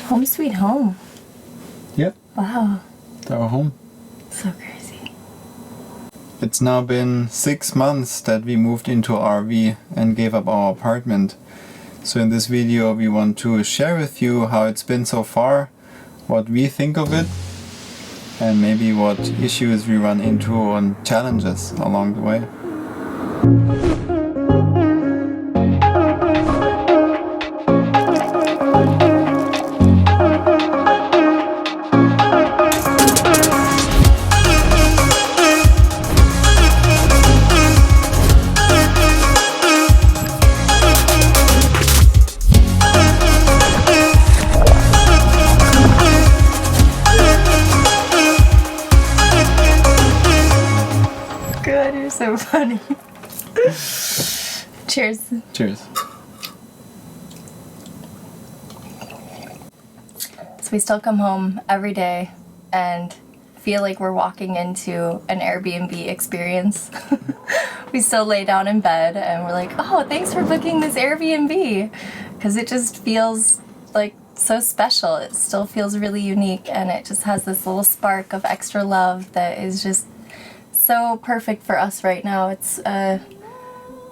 Home sweet home. Yep. Wow. It's our home. So crazy. It's now been 6 months that we moved into RV and gave up our apartment. So in this video we want to share with you how it's been so far, what we think of it, and maybe what issues we run into and challenges along the way. God, you're so funny. Cheers. Cheers. So we still come home every day and feel like we're walking into an Airbnb experience. We still lay down in bed and we're like, oh, thanks for booking this Airbnb. Because it just feels like so special. It still feels really unique and it just has this little spark of extra love that is just so perfect for us right now. It's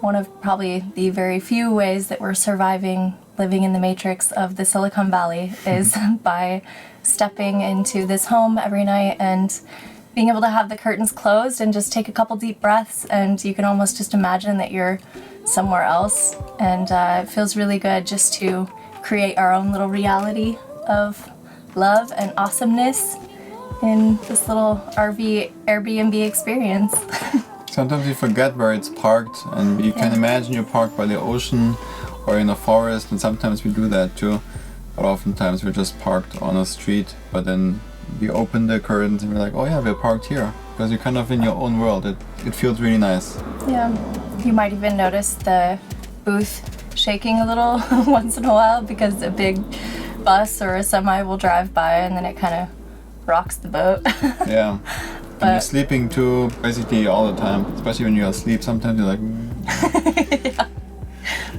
one of probably the very few ways that we're surviving living in the matrix of the Silicon Valley is by stepping into this home every night and being able to have the curtains closed and just take a couple deep breaths, and you can almost just imagine that you're somewhere else. And it feels really good just to create our own little reality of love and awesomeness in this little RV Airbnb experience. Sometimes you forget where it's parked, and you can imagine you're parked by the ocean or in a forest, and sometimes we do that too. But oftentimes we're just parked on a street, but then we open the curtains and we're like, oh yeah, we're parked here. Because you're kind of in your own world. It feels really nice. Yeah, you might even notice the booth shaking a little once in a while because a big bus or a semi will drive by and then it kind of rocks the boat. Yeah. And you're sleeping too, basically all the time. Especially when you're asleep, sometimes you're like... Yeah.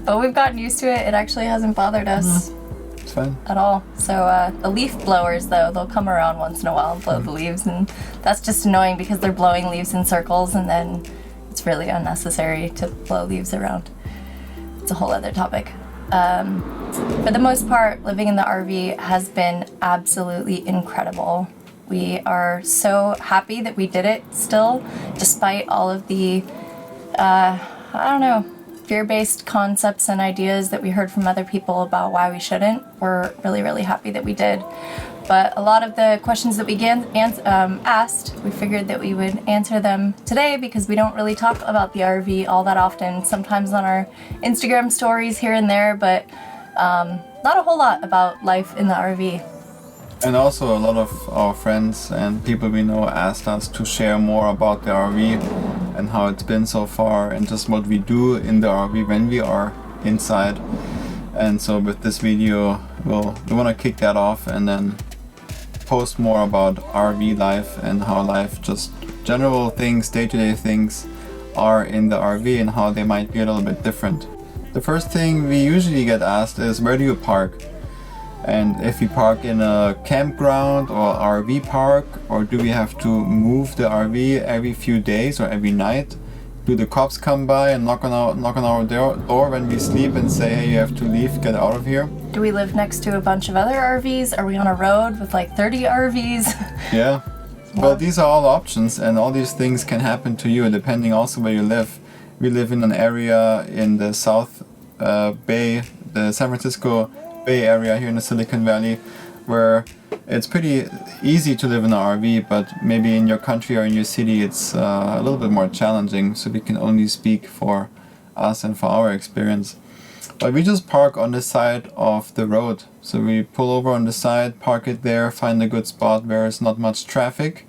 But we've gotten used to it. It actually hasn't bothered us. It's fine. At all. So the leaf blowers, though, they'll come around once in a while and blow the leaves, and that's just annoying because they're blowing leaves in circles, and then it's really unnecessary to blow leaves around. It's a whole other topic. For the most part, living in the RV has been absolutely incredible. We are so happy that we did it still, despite all of the, fear-based concepts and ideas that we heard from other people about why we shouldn't. We're really, really happy that we did. But a lot of the questions that we asked, we figured that we would answer them today because we don't really talk about the RV all that often, sometimes on our Instagram stories here and there, but not a whole lot about life in the RV. And also a lot of our friends and people we know asked us to share more about the RV and how it's been so far and just what we do in the RV when we are inside. And so with this video, we want to kick that off and then post more about RV life and how life, just general things, day-to-day things are in the RV and how they might be a little bit different. The first thing we usually get asked is, where do you park? And if we park in a campground or RV park, or do we have to move the RV every few days or every night? Do the cops come by and knock on our door when we sleep and say, hey, you have to leave, get out of here? Do we live next to a bunch of other RVs? Are we on a road with like 30 RVs? Yeah. Well, these are all options, and all these things can happen to you depending also where you live. We live in an area in the South Bay, the San Francisco Bay Area here in the Silicon Valley, where it's pretty easy to live in an RV, but maybe in your country or in your city it's a little bit more challenging, so we can only speak for us and for our experience. But we just park on the side of the road, so we pull over on the side, park it there, find a good spot where there's not much traffic.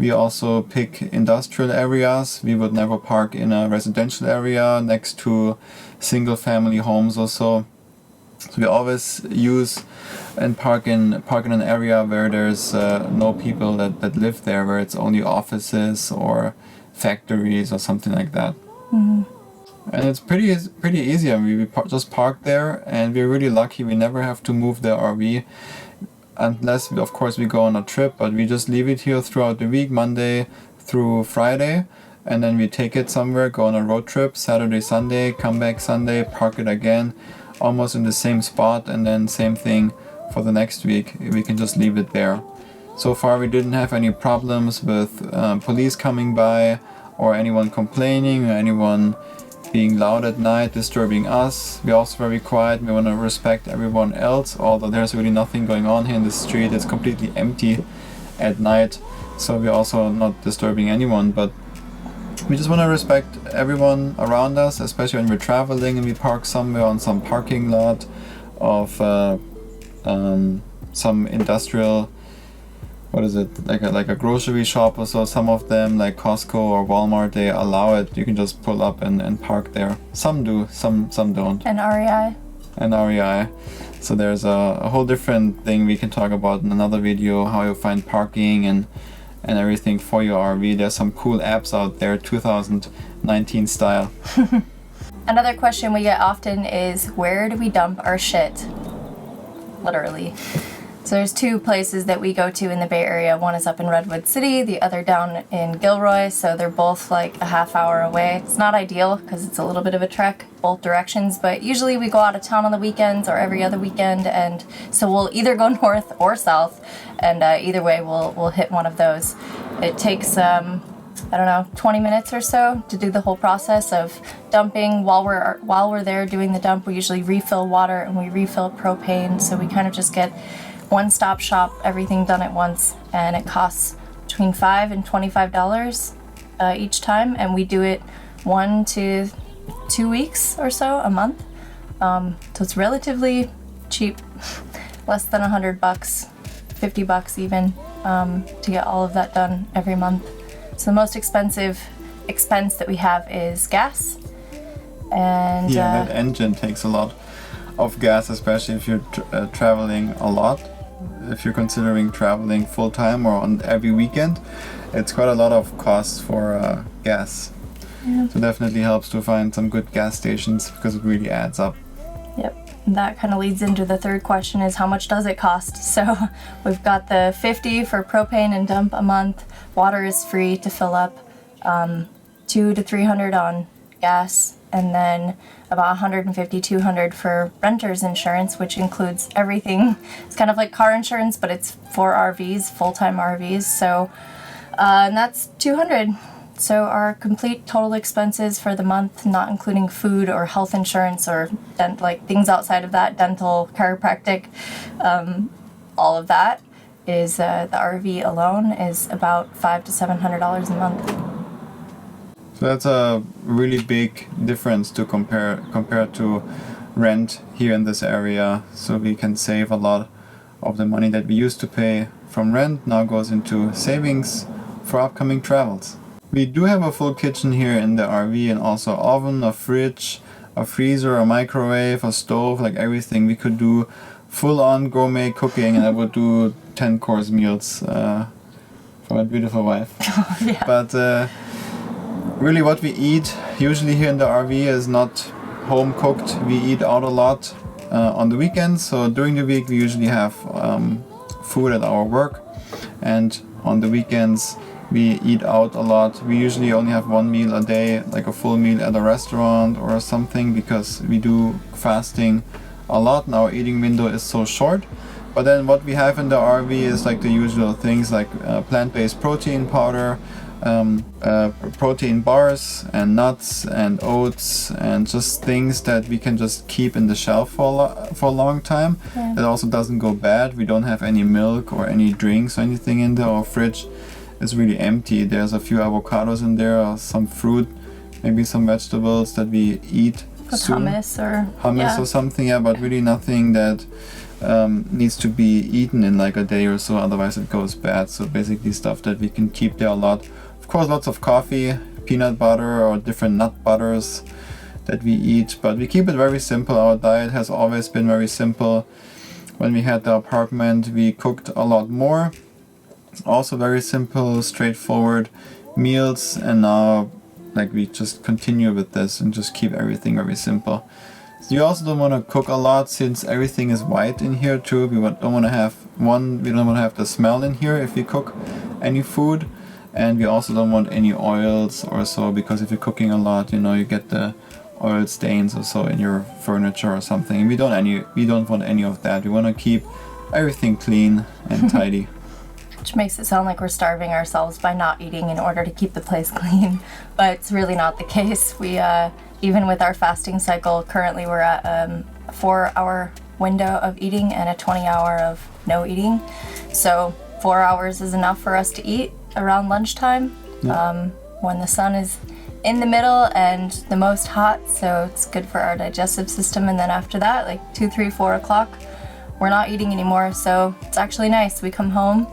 We also pick industrial areas. We would never park in a residential area next to single family homes or so. So we always use and park in an area where there's no people that live there, where it's only offices or factories or something like that. Mm-hmm. And it's pretty easy. I mean, just park there, and we're really lucky. We never have to move the RV, unless of course we go on a trip. But we just leave it here throughout the week, Monday through Friday, and then we take it somewhere, go on a road trip, Saturday, Sunday, come back Sunday, park it again, almost in the same spot, and then same thing for the next week. We can just leave it there. So far we didn't have any problems with police coming by, or anyone complaining, or anyone being loud at night, disturbing us. We're also very quiet. We want to respect everyone else, although there's really nothing going on here in the street. It's completely empty at night, so we're also not disturbing anyone, but we just want to respect everyone around us, especially when we're traveling and we park somewhere on some parking lot of some industrial, what is it, like a grocery shop or so. Some of them, like Cospe or Walmart, they allow it. You can just pull up and park there. Some do, some don't. And REI. And REI. So there's a whole different thing we can talk about in another video, how you find parking and everything for your RV. There's some cool apps out there, 2019 style. Another question we get often is, where do we dump our shit? Literally. So there's two places that we go to in the Bay Area. One is up in Redwood City, the other down in Gilroy. So they're both like a half hour away. It's not ideal because it's a little bit of a trek both directions, but usually we go out of town on the weekends or every other weekend, and so we'll either go north or south, and either way we'll hit one of those. It takes I don't know, 20 minutes or so to do the whole process of dumping. While we're there doing the dump, we usually refill water and we refill propane, so we kind of just get one-stop shop, everything done at once, and it costs between $5 and $25 each time, and we do it 1 to 2 weeks or so a month. So it's relatively cheap, less than $100, $50 even, to get all of that done every month. So the most expensive expense that we have is gas, and yeah, that engine takes a lot of gas, especially if you're traveling a lot. If you're considering traveling full-time or on every weekend, it's quite a lot of costs for gas. Yeah. So definitely helps to find some good gas stations, because it really adds up. Yep. And that kind of leads into the third question, is how much does it cost? So we've got the $50 for propane and dump a month. Water is free to fill up, $200 to $300 on gas, and then about $150, $200 for renter's insurance, which includes everything. It's kind of like car insurance, but it's for RVs, full-time RVs. So, and that's $200. So our complete total expenses for the month, not including food or health insurance or like things outside of that, dental, chiropractic, all of that, is the RV alone is about $500 to $700 a month. So that's a really big difference to compare to rent here in this area. So we can save a lot of the money that we used to pay from rent now goes into savings for upcoming travels. We do have a full kitchen here in the RV, and also oven, a fridge, a freezer, a microwave, a stove, like everything. We could do full-on gourmet cooking, and I would do 10-course meals for my beautiful wife. Yeah. But really what we eat usually here in the RV is not home cooked. We eat out a lot on the weekends. So during the week we usually have food at our work, and on the weekends we eat out a lot. We usually only have one meal a day, like a full meal at a restaurant or something, because we do fasting a lot and our eating window is so short. But then what we have in the RV is like the usual things, like plant-based protein powder, protein bars and nuts and oats, and just things that we can just keep in the shelf for a long time. Yeah. It also doesn't go bad. We don't have any milk or any drinks or anything in there. Our fridge is really empty. There's a few avocados in there, some fruit, maybe some vegetables that we eat soon. Hummus or something, yeah, but really nothing that needs to be eaten in like a day or so, otherwise it goes bad. So basically stuff that we can keep there a lot. Of course, lots of coffee, peanut butter or different nut butters that we eat, but we keep it very simple. Our diet has always been very simple. When we had the apartment, we cooked a lot more. Also very simple, straightforward meals, and now like we just continue with this and just keep everything very simple. So you also don't want to cook a lot since everything is white in here too. We don't want to have the smell in here if we cook any food, and we also don't want any oils or so, because if you're cooking a lot, you know, you get the oil stains or so in your furniture or something. And we don't want any of that. We want to keep everything clean and tidy. Which makes it sound like we're starving ourselves by not eating in order to keep the place clean, but it's really not the case. We even with our fasting cycle, currently we're at a 4-hour window of eating and a 20-hour of no eating. So 4 hours is enough for us to eat around lunchtime, when the sun is in the middle and the most hot, so it's good for our digestive system. And then after that, like 2, 3, 4 o'clock, we're not eating anymore. So it's actually nice. We come home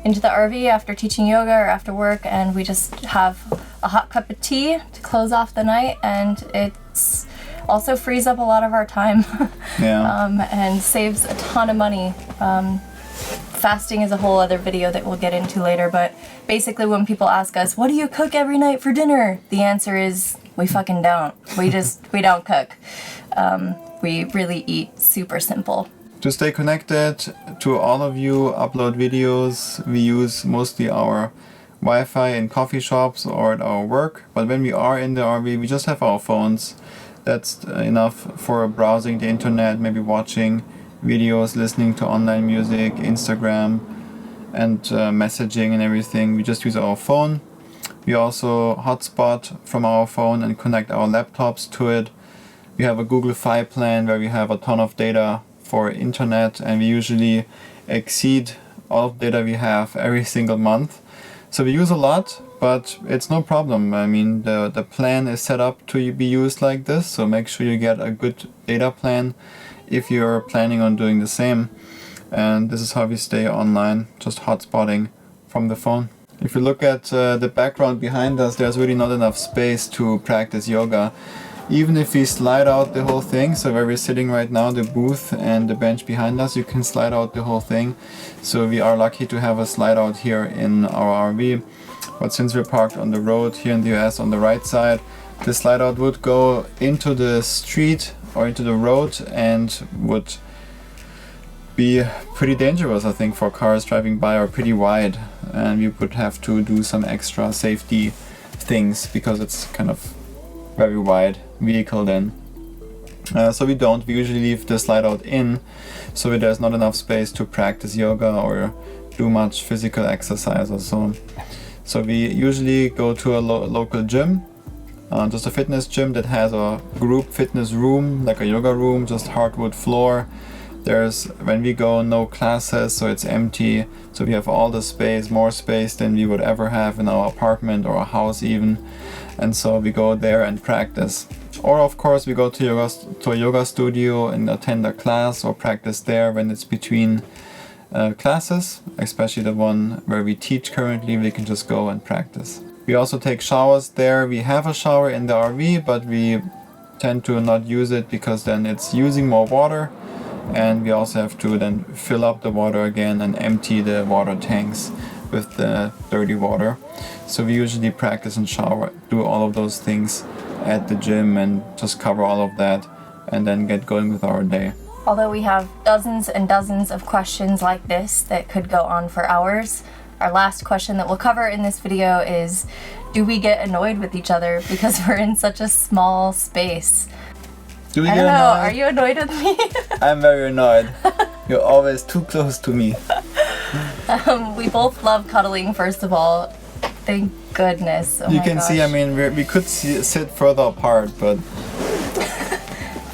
into the RV after teaching yoga or after work, and we just have a hot cup of tea to close off the night, and it's also frees up a lot of our time. And saves a ton of money. Fasting is a whole other video that we'll get into later, but basically when people ask us, what do you cook every night for dinner? The answer is, we fucking don't. We don't cook. We really eat super simple. To stay connected to all of you, upload videos. We use mostly our Wi-Fi in coffee shops or at our work, but when we are in the RV, we just have our phones. That's enough for browsing the internet, maybe watching videos, listening to online music, Instagram, and messaging and everything. We just use our phone. We also hotspot from our phone and connect our laptops to it. We have a Google Fi plan where we have a ton of data for internet, and we usually exceed all of the data we have every single month. So we use a lot, but it's no problem. I mean, the plan is set up to be used like this, so make sure you get a good data plan if you're planning on doing the same. And this is how we stay online, just hotspotting from the phone. If you look at the background behind us, there's really not enough space to practice yoga. Even if we slide out the whole thing, so where we're sitting right now, the booth and the bench behind us, you can slide out the whole thing. So we are lucky to have a slide out here in our RV. But since we're parked on the road here in the US on the right side, the slide out would go into the street or into the road and would be pretty dangerous, I think, for cars driving by, or pretty wide. And we would have to do some extra safety things because it's kind of very wide vehicle then. So we usually leave the slide out in, so there's not enough space to practice yoga or do much physical exercise or so. So we usually go to a local gym, just a fitness gym that has a group fitness room, like a yoga room, just hardwood floor. There's, when we go, no classes, so it's empty. So we have all the space, more space than we would ever have in our apartment or a house even. And so we go there and practice. Or of course we go to a yoga studio and attend a class or practice there when it's between classes, especially the one where we teach currently. We can just go and practice. We also take showers there. We have a shower in the RV, but we tend to not use it because then it's using more water, and we also have to then fill up the water again and empty the water tanks with the dirty water. So we usually practice and shower, do all of those things at the gym and just cover all of that and then get going with our day. Although we have dozens and dozens of questions like this that could go on for hours, our last question that we'll cover in this video is, do we get annoyed with each other because we're in such a small space? Do we I get don't know, annoyed? are you annoyed with me? I'm very annoyed. You're always too close to me. We both love cuddling, first of all. Thank goodness. Oh you my can gosh. see, I mean, we could sit further apart, but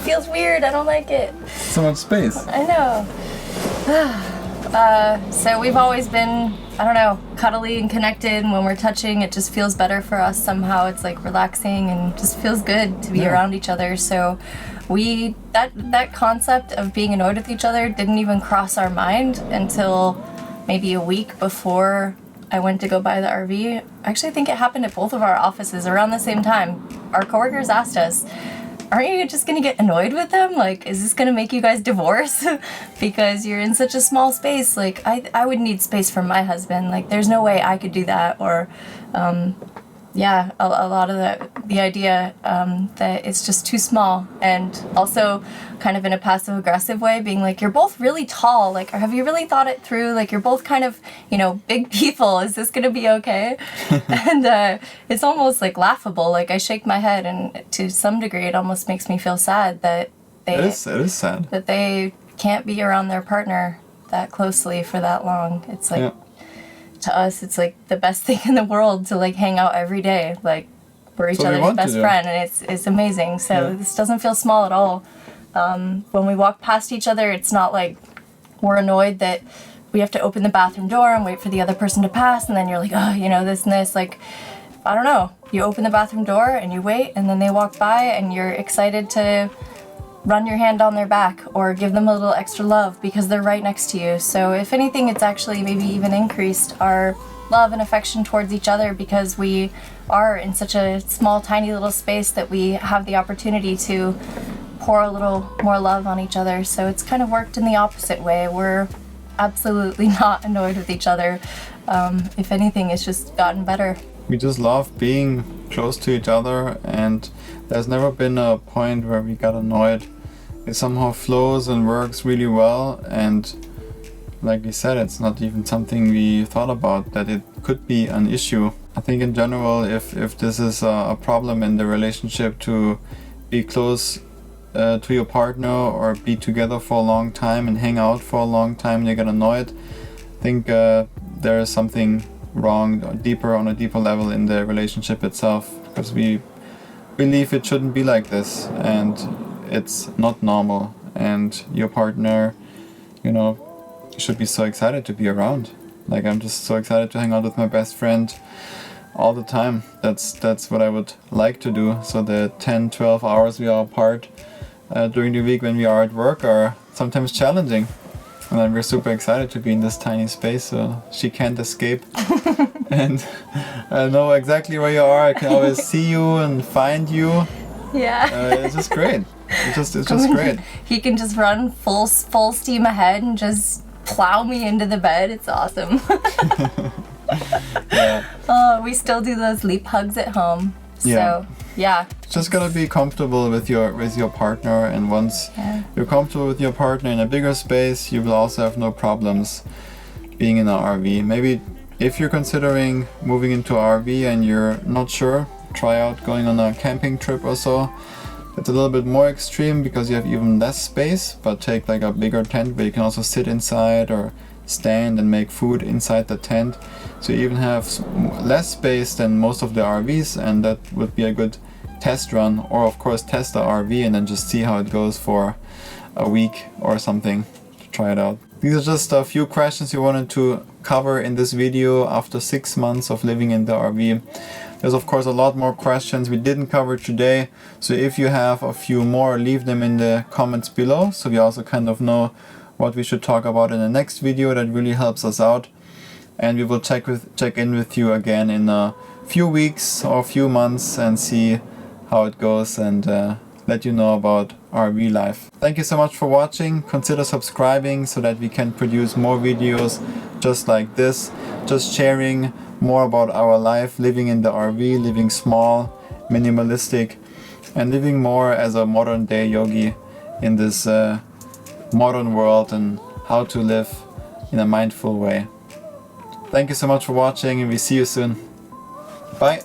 Feels weird, I don't like it. so much space. I know. So we've always been, I don't know, cuddly and connected. When we're touching, it just feels better for us somehow. It's like relaxing and just feels good to be around each other. So that concept of being annoyed with each other didn't even cross our mind until maybe a week before I went to go buy the RV. I actually think it happened at both of our offices around the same time. Our coworkers asked us, aren't you just gonna get annoyed with them? Like, is this gonna make you guys divorce? Because you're in such a small space. Like, I would need space from my husband. Like, there's no way I could do that. Or, yeah, a lot of the idea that it's just too small, and also kind of in a passive aggressive way, being like, you're both really tall, like, have you really thought it through? Like, you're both kind of, you know, big people, is this gonna be okay? And it's almost like laughable. Like, I shake my head, and to some degree it almost makes me feel sad that it is sad that they can't be around their partner that closely for that long. It's like, to us, it's like the best thing in the world to like hang out every day. Like, we're each other's best friend, and it's amazing. So this doesn't feel small at all. When we walk past each other, it's not like we're annoyed that we have to open the bathroom door and wait for the other person to pass, and then you're like, oh, you know, this and this. Like, I don't know. You open the bathroom door and you wait, and then they walk by, and you're excited to run your hand on their back or give them a little extra love because they're right next to you. So if anything, it's actually maybe even increased our love and affection towards each other, because we are in such a small, tiny little space that we have the opportunity to pour a little more love on each other. So it's kind of worked in the opposite way. We're absolutely not annoyed with each other. If anything, it's just gotten better. We just love being close to each other, and there's never been a point where we got annoyed. It somehow flows and works really well, and like we said, it's not even something we thought about that it could be an issue. I think in general, if this is a problem in the relationship, to be close to your partner or be together for a long time and hang out for a long time and you get annoyed, I think there is something wrong on a deeper level in the relationship itself, because we believe it shouldn't be like this, and it's not normal, and your partner, you know, should be so excited to be around. Like, I'm just so excited to hang out with my best friend all the time. That's what I would like to do. So the 10-12 hours we are apart during the week when we are at work are sometimes challenging. And then we're super excited to be in this tiny space, so she can't escape. And I know exactly where you are. I can always see you and find you. Yeah. It's just great. It's just great. He can just run full steam ahead and just plow me into the bed. It's awesome. Yeah. Oh, we still do those leap hugs at home. So yeah. Just gotta be comfortable with your partner, and once you're comfortable with your partner in a bigger space, you will also have no problems being in an RV. Maybe if you're considering moving into an RV and you're not sure, try out going on a camping trip or so. It's a little bit more extreme because you have even less space, but take like a bigger tent where you can also sit inside or stand and make food inside the tent. So you even have less space than most of the RVs, and that would be a good test run, or of course test the RV and then just see how it goes for a week or something to try it out. These are just a few questions we wanted to cover in this video after 6 months of living in the RV. There's of course a lot more questions we didn't cover today, so if you have a few more, leave them in the comments below, so we also kind of know what we should talk about in the next video. That really helps us out, and we will check in with you again in a few weeks or a few months and see how it goes, and let you know about RV life. Thank you so much for watching. Consider subscribing so that we can produce more videos just like this, just sharing more about our life, living in the RV, living small, minimalistic, and living more as a modern day yogi in this modern world, and how to live in a mindful way. Thank you so much for watching, and we see you soon. Bye.